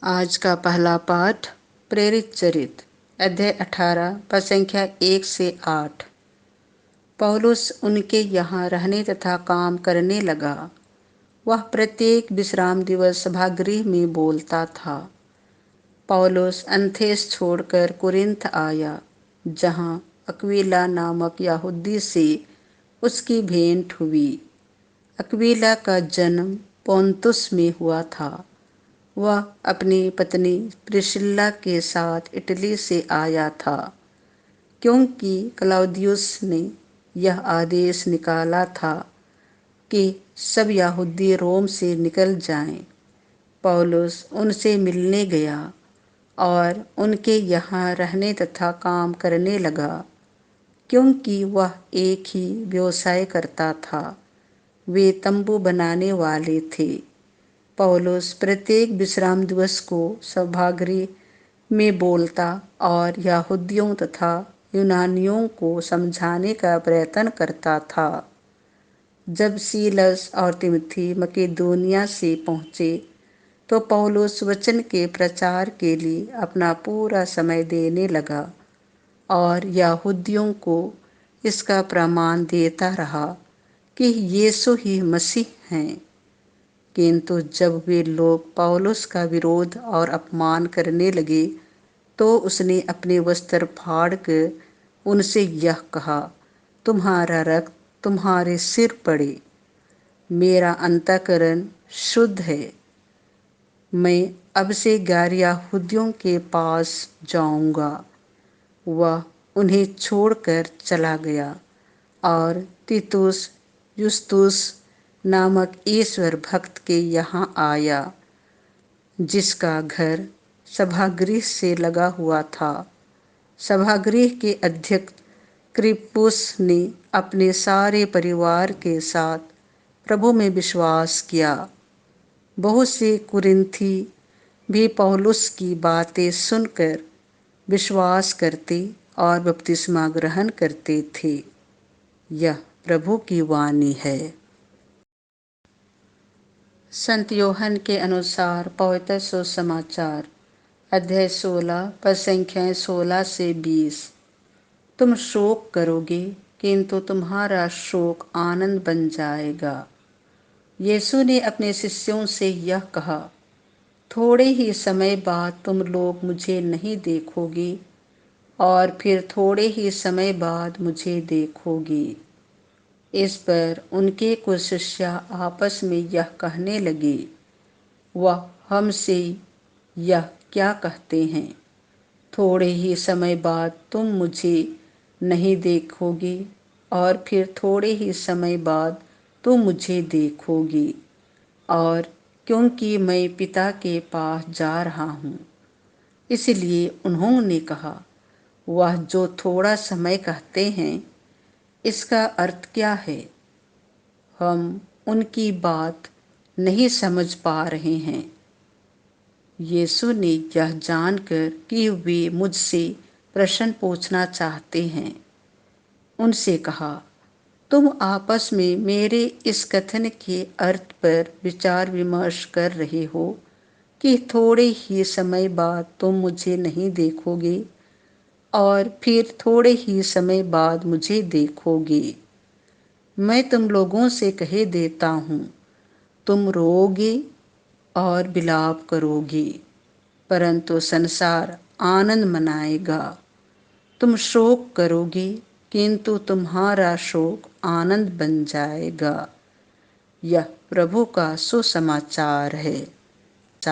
आज का पहला पाठ प्रेरित चरित अध्याय 18 पद संख्या 1 से 8। पौलुस उनके यहाँ रहने तथा काम करने लगा। वह प्रत्येक विश्राम दिवस सभागृह में बोलता था। पौलुस एथेंस छोड़कर कुरिन्थ आया, जहाँ अक्विला नामक यहूदी से उसकी भेंट हुई। अक्विला का जन्म पोन्तुस में हुआ था। वह अपनी पत्नी प्रिस्किल्ला के साथ इटली से आया था, क्योंकि क्लौदियुस ने यह आदेश निकाला था कि सब यहूदी रोम से निकल जाएं। पौलुस उनसे मिलने गया और उनके यहाँ रहने तथा काम करने लगा, क्योंकि वह एक ही व्यवसाय करता था। वे तंबू बनाने वाले थे। पौलुस प्रत्येक विश्राम दिवस को सभागृह में बोलता और यहूदियों तथा यूनानियों को समझाने का प्रयत्न करता था। जब सीलस और तीमुथी मकेदोनिया से पहुँचे तो पौलुस वचन के प्रचार के लिए अपना पूरा समय देने लगा और यहूदियों को इसका प्रमाण देता रहा कि यीशु ही मसीह हैं। किंतु जब वे लोग पौलुस का विरोध और अपमान करने लगे तो उसने अपने वस्त्र फाड़कर उनसे यह कहा, तुम्हारा रक्त तुम्हारे सिर पड़े। मेरा अंतःकरण शुद्ध है। मैं अब से गैर यहूदियों के पास जाऊंगा। वह उन्हें छोड़कर चला गया और तीतुस युस्तुस नामक ईश्वर भक्त के यहाँ आया, जिसका घर सभागृह से लगा हुआ था। सभागृह के अध्यक्ष क्रिप्पुस ने अपने सारे परिवार के साथ प्रभु में विश्वास किया। बहुत से कुरिन्थी भी पौलुस की बातें सुनकर विश्वास करते और बपतिस्मा ग्रहण करते थे। यह प्रभु की वाणी है। संत योहन के अनुसार पवित्र सुसमाचार अध्याय 16 पद संख्याएं 16 से 20। तुम शोक करोगे, किंतु तुम्हारा शोक आनंद बन जाएगा। यीशु ने अपने शिष्यों से यह कहा, थोड़े ही समय बाद तुम लोग मुझे नहीं देखोगे और फिर थोड़े ही समय बाद मुझे देखोगे। इस पर उनके कुछ शिष्य आपस में यह कहने लगे, वह हमसे यह क्या कहते हैं, थोड़े ही समय बाद तुम मुझे नहीं देखोगे और फिर थोड़े ही समय बाद तुम मुझे देखोगे। और क्योंकि मैं पिता के पास जा रहा हूँ, इसलिए उन्होंने कहा, वह जो थोड़ा समय कहते हैं, इसका अर्थ क्या है? हम उनकी बात नहीं समझ पा रहे हैं। यीशु ने यह जानकर कि वे मुझसे प्रश्न पूछना चाहते हैं, उनसे कहा, तुम आपस में मेरे इस कथन के अर्थ पर विचार विमर्श कर रहे हो कि थोड़े ही समय बाद तुम मुझे नहीं देखोगे और फिर थोड़े ही समय बाद मुझे देखोगे। मैं तुम लोगों से कह देता हूँ, तुम रोओगे और विलाप करोगे, परंतु संसार आनंद मनाएगा। तुम शोक करोगे, किंतु तुम्हारा शोक आनंद बन जाएगा। यह प्रभु का सुसमाचार है।